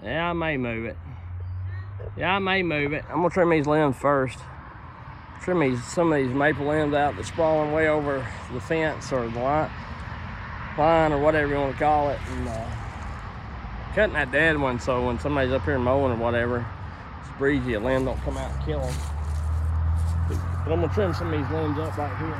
Yeah, I may move it. I'm gonna trim these limbs first. Trim some of these maple limbs out that's sprawling way over the fence or the line or whatever you want to call it, and cutting that dead one so when somebody's up here mowing or whatever, it's breezy, a limb don't come out and kill them. But I'm gonna trim some of these limbs up right here.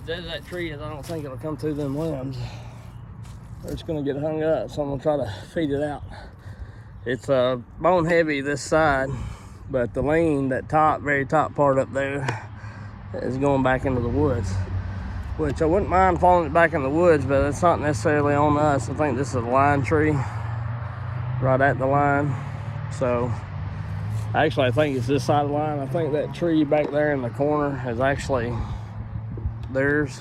Dead as that tree is, I don't think it'll come through them limbs. Or it's gonna get hung up, so I'm gonna try to feed it out. It's bone heavy this side, but the lean, that very top part up there, is going back into the woods. Which I wouldn't mind falling it back in the woods, but it's not necessarily on us. I think this is a line tree, right at the line. So, actually I think it's this side of the line. I think that tree back there in the corner is actually theirs.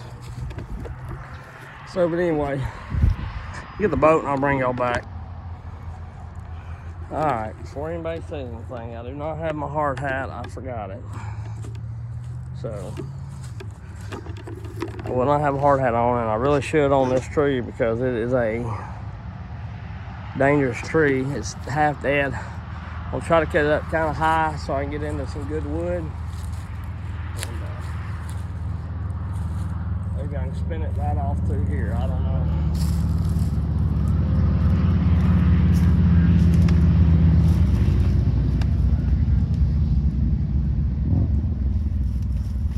So, but anyway, get the boat and I'll bring y'all back. Alright, before anybody says anything, I do not have my hard hat. I forgot it. So, I will not have a hard hat on, and I really should on this tree because it is a dangerous tree. It's half dead. I'll try to cut it up kind of high so I can get into some good wood. Maybe I can spin it right off through here. I don't know.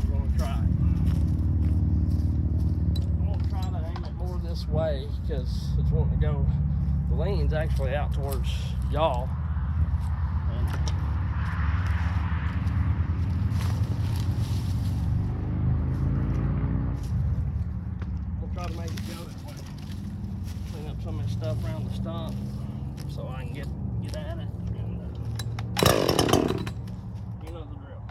We're gonna try it. I'm gonna try to aim it more this way because it's wanting to go. The lean's actually out towards y'all. Try to make it go that way. Clean up some of this stuff around the stump so I can get at it. And, you know the drill.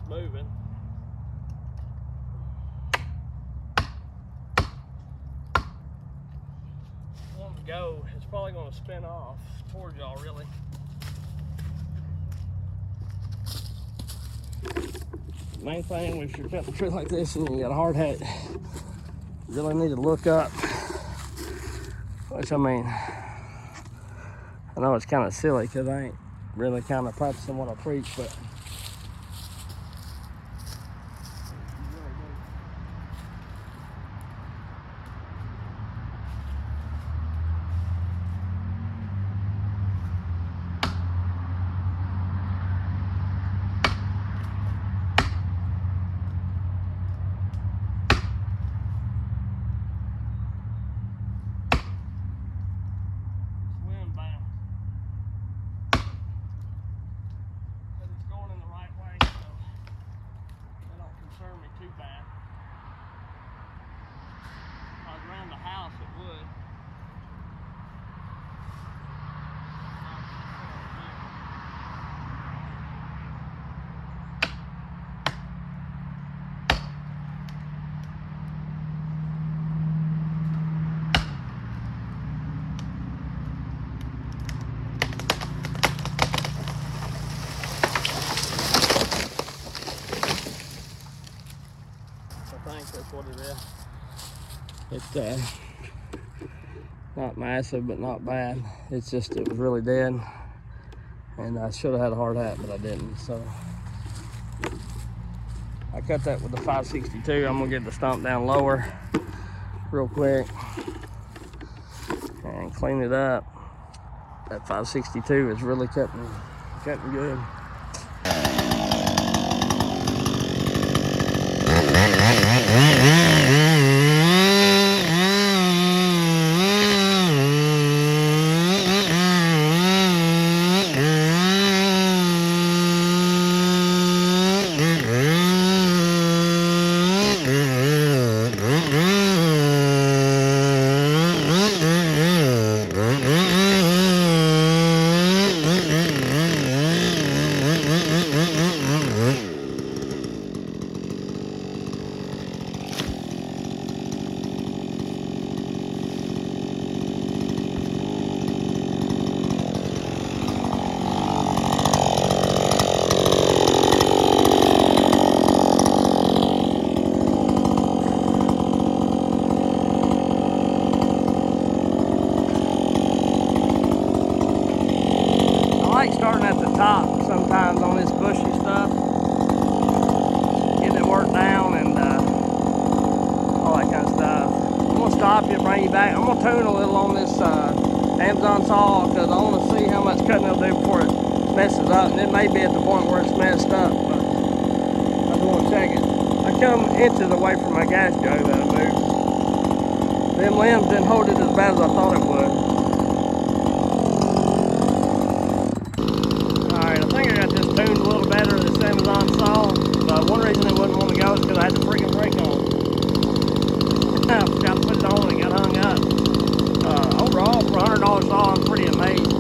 Moving. Want to go, it's probably going to spin off towards y'all, really. Main thing, if you're cutting a tree like this and you got a hard hat, you really need to look up. Which, I mean, I know it's kind of silly because I ain't really kind of practicing what I preach, but too bad. If I was around the house, it would. I think that's what it is. It's not massive, but not bad. It's just, it was really dead. And I should have had a hard hat, but I didn't. So I cut that with the 562. I'm gonna get the stump down lower real quick and clean it up. That 562 is really cutting good. stop you, bring you back. I'm gonna tune a little on this Amazon saw because I want to see how much cutting it'll do before it messes up. And it may be at the point where it's messed up, but I just want to check it. I come inches away from my gas jug that I moved. Them limbs didn't hold it as bad as I thought it would. Alright, I think I got this tuned a little better, this Amazon saw. But one reason it wouldn't want to go is because I had the freaking brake on. I forgot to put it on and it got hung up. Overall, for a $100 saw, I'm pretty amazed.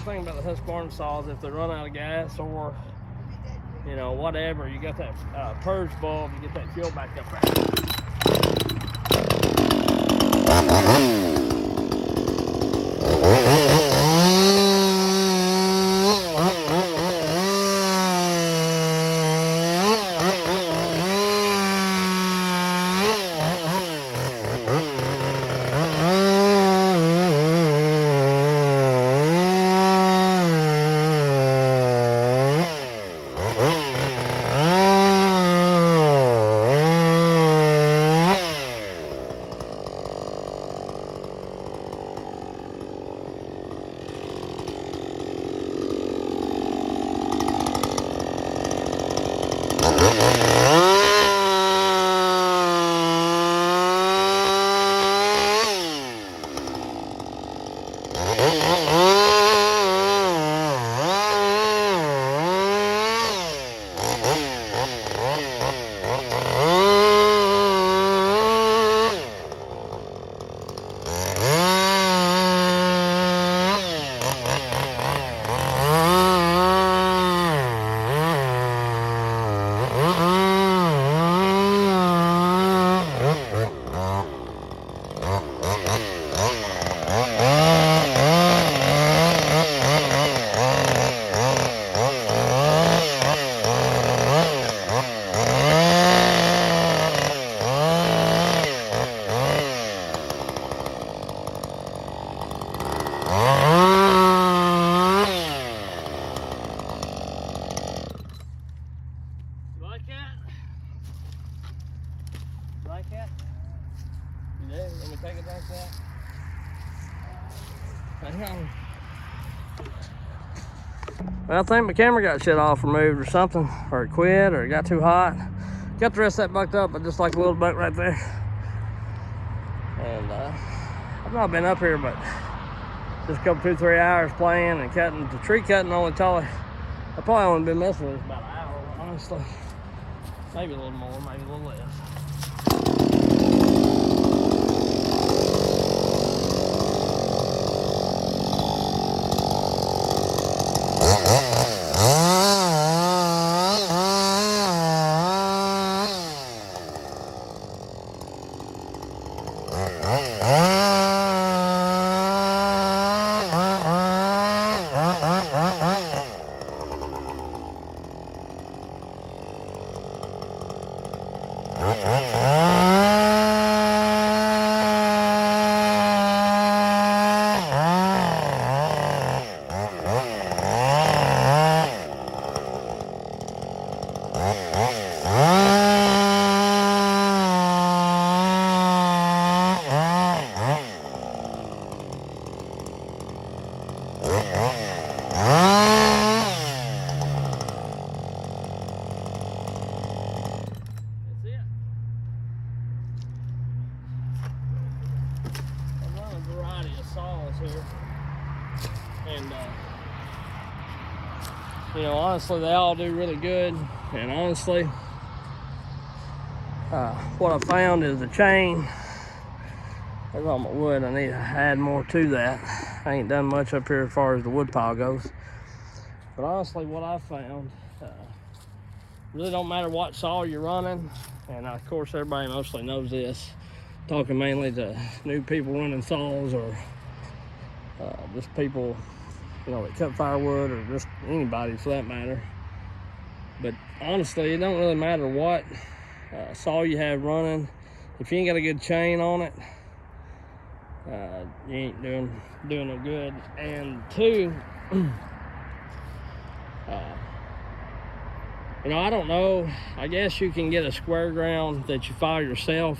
thing about the Husqvarna saws, if they run out of gas or, you know, whatever, you got that purge bulb, you get that fuel back up like that? You do? Let me take it like that. Hang on. Well, I think my camera got shut off, removed or something, or it quit, or it got too hot. Got the rest of that bucked up, but just like a little buck right there. And I've not been up here, but just a couple, 2-3 hours playing and cutting. The tree cutting only I probably only been messing with it about an hour, honestly. Maybe a little more, maybe a little less. Here. And you know, honestly, they all do really good. And honestly, what I found is the chain. There's all my wood. I need to add more to that. I ain't done much up here as far as the wood pile goes. But honestly, what I found, really don't matter what saw you're running. And of course, everybody mostly knows this. Talking mainly to new people running saws, or just people, you know, that cut firewood, or just anybody for that matter. But honestly, it don't really matter what saw you have running. If you ain't got a good chain on it, you ain't doing no good. And two, you know, I don't know. I guess you can get a square ground that you file yourself,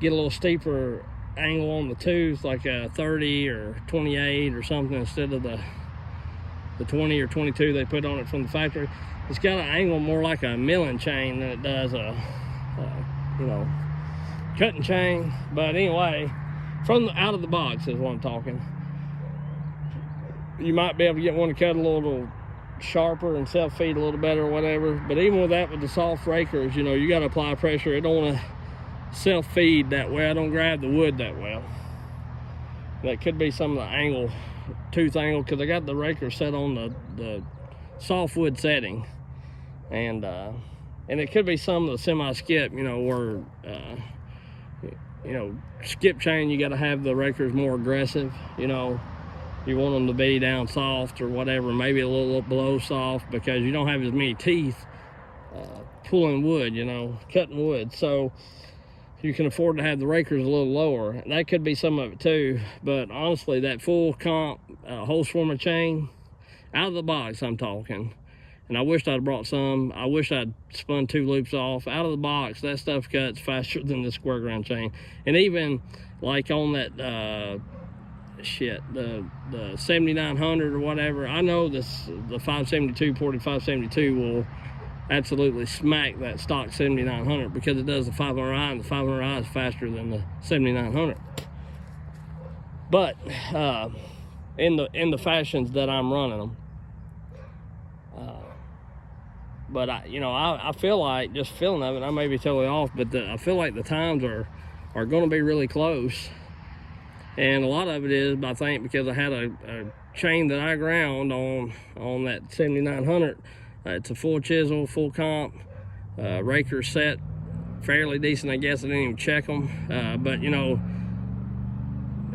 get a little steeper angle on the tooth, like a 30 or 28 or something, instead of the 20 or 22 they put on it from the factory. It's got an angle more like a milling chain than it does a you know, cutting chain. But anyway, from out of the box is what I'm talking. You might be able to get one to cut a little sharper and self-feed a little better or whatever. But even with that, with the soft rakers, you know, you got to apply pressure. It don't want to self-feed that way. I don't grab the wood that well. That could be some of the angle tooth angle, because I got the raker set on the softwood setting, and it could be some of the semi-skip, you know, where you know, skip chain, you got to have the rakers more aggressive, you know. You want them to be down soft or whatever, maybe a little below soft, because you don't have as many teeth pulling wood, you know, cutting wood. So you can afford to have the rakers a little lower. That could be some of it too, but honestly, that full comp hole swarmer chain, out of the box I'm talking, and I wished I'd brought some. I wish I'd spun 2 loops off. Out of the box, that stuff cuts faster than the square ground chain. And even like on that the 7900 or whatever, I know the 572 ported 572 will absolutely smack that stock 7900, because it does the 500i, and the 500i is faster than the 7900. But in the fashions that I'm running them, but I feel like, just feeling of it, I may be totally off, but I feel like the times are going to be really close. And a lot of it is, I think, because I had a chain that I ground on that 7900. It's a full chisel, full comp, raker set fairly decent, I guess. I didn't even check them, but you know,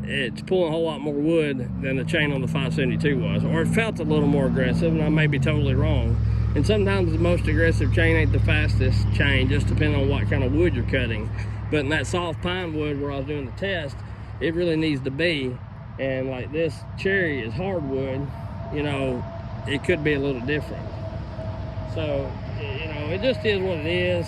it's pulling a whole lot more wood than the chain on the 572 was, or it felt a little more aggressive, and I may be totally wrong. And sometimes the most aggressive chain ain't the fastest chain, just depending on what kind of wood you're cutting. But in that soft pine wood where I was doing the test, it really needs to be. And like this cherry is hardwood, you know, it could be a little different. So, you know, it just is what it is.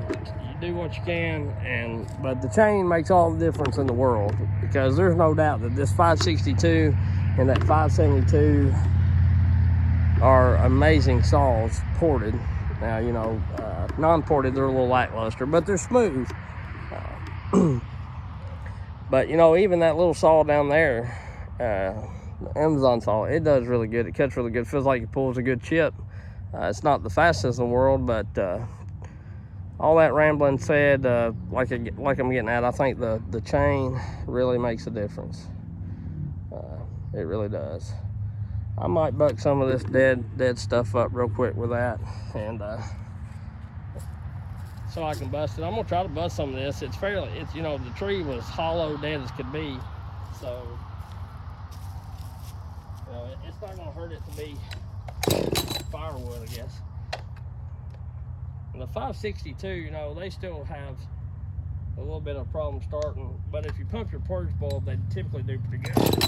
You do what you can, but the chain makes all the difference in the world, because there's no doubt that this 562 and that 572 are amazing saws ported. Now, you know, non-ported, they're a little lackluster, but they're smooth. But, you know, even that little saw down there, the Amazon saw, it does really good. It cuts really good. Feels like it pulls a good chip. It's not the fastest in the world, but all that rambling said, like I'm getting at, I think the chain really makes a difference. It really does. I might buck some of this dead stuff up real quick with that, and so I can bust it. I'm gonna try to bust some of this. It's you know, the tree was hollow, dead as could be, so you know, it's not gonna hurt it to be firewood, I guess. And the 562, you know, they still have a little bit of a problem starting, but if you pump your purge bulb, they typically do pretty good.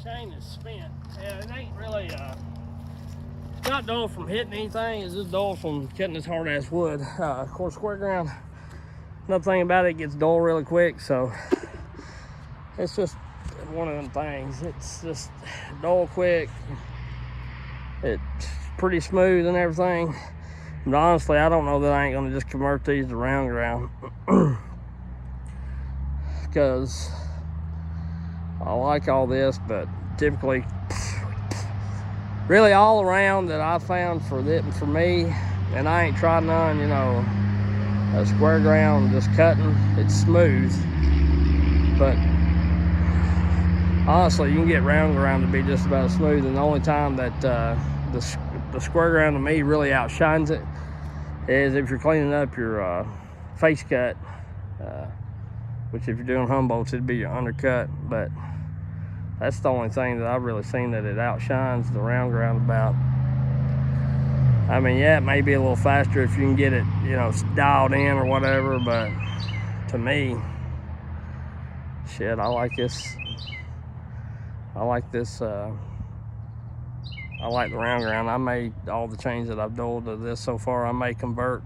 Chain is spent. Yeah, it ain't really not dull from hitting anything. It's just dull from cutting this hard ass wood. Of course, square ground, another thing about it gets dull really quick, so it's just one of them things. It's just dull quick. It's pretty smooth and everything. But honestly, I don't know that I ain't gonna just convert these to round ground because I like all this, but typically, really all around that I found for me, and I ain't tried none, you know, a square ground just cutting, it's smooth. But honestly, you can get round ground to be just about as smooth, and the only time that the square ground to me really outshines it is if you're cleaning up your face cut, which if you're doing Humboldts, it'd be your undercut. But that's the only thing that I've really seen that it outshines the round ground about. I mean, yeah, it may be a little faster if you can get it, you know, dialed in or whatever, but to me, shit, I like this. I like the round ground. I made all the chains that I've dulled to this so far. I may convert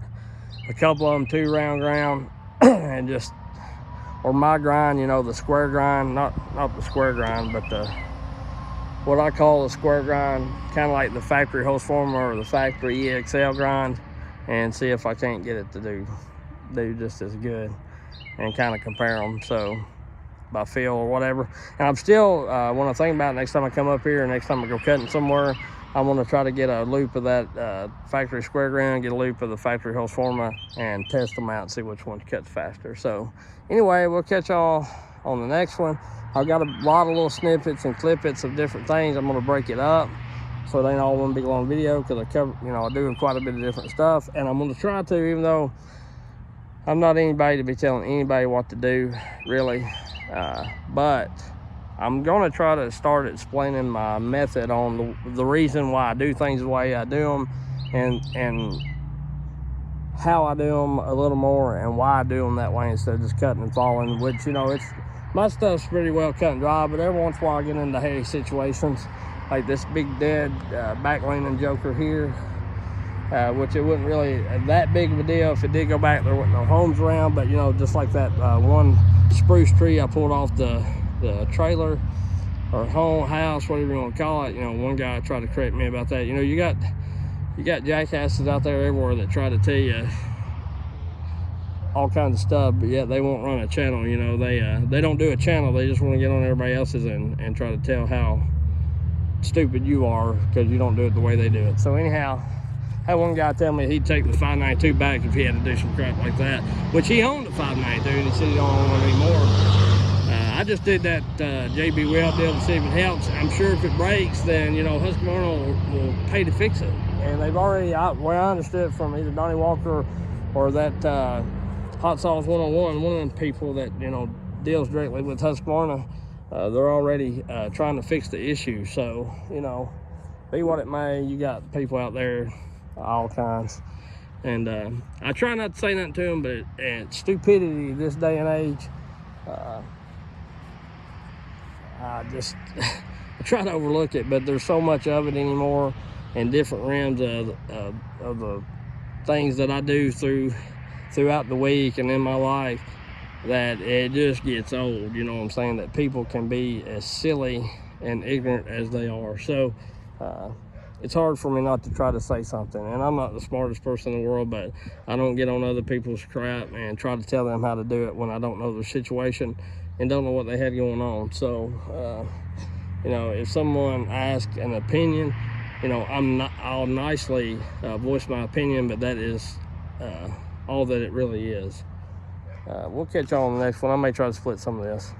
a couple of them to round ground and just, or my grind, you know, the square grind, not the square grind, but what I call the square grind, kind of like the factory Hostforma or the factory EXL grind, and see if I can't get it to do just as good and kind of compare them. So by feel or whatever. And I'm still, when I think about it, next time I come up here, next time I go cutting somewhere, I want to try to get a loop of that factory square ground, get a loop of the factory Hostforma, and test them out and see which one cuts faster. So anyway, we'll catch y'all on the next one. I've got a lot of little snippets and clippets of different things. I'm gonna break it up so it ain't all one big long video, because I cover, I do quite a bit of different stuff, and I'm gonna try to, even though I'm not anybody to be telling anybody what to do, really, but I'm gonna try to start explaining my method on the reason why I do things the way I do them, and how I do them a little more, and why I do them that way instead of just cutting and falling, which, it's, my stuff's pretty well cut and dry, but every once in a while I get into hairy situations, like this big dead back leaning joker here, which it wasn't really that big of a deal. If it did go back, there wasn't no homes around, but just like that one spruce tree I pulled off the trailer or house, whatever you want to call it. One guy tried to correct me about that. You got jackasses out there everywhere that try to tell you all kinds of stuff, but yet they won't run a channel. They don't do a channel. They just want to get on everybody else's and try to tell how stupid you are because you don't do it the way they do it. So anyhow, I had one guy tell me he'd take the 592 back if he had to do some crap like that, which he owned a 592 and he said he don't own one anymore. I just did that JB Weld deal to see if it helps. I'm sure if it breaks, then Husqvarna will pay to fix it. And they've already, where I understood from either Donnie Walker or that Hot Sauce 101, one of them people that deals directly with Husqvarna, they're already trying to fix the issue. So be what it may, you got people out there all kinds, and I try not to say nothing to them, but stupidity this day and age, I just I try to overlook it, but there's so much of it anymore in different realms of the things that I do throughout the week and in my life, that it just gets old. You know what I'm saying? That people can be as silly and ignorant as they are. So it's hard for me not to try to say something. And I'm not the smartest person in the world, but I don't get on other people's crap and try to tell them how to do it when I don't know their situation and don't know what they had going on. So if someone asks an opinion, I'll nicely voice my opinion, but that is all that it really is. We'll catch y'all on the next one. I may try to split some of this.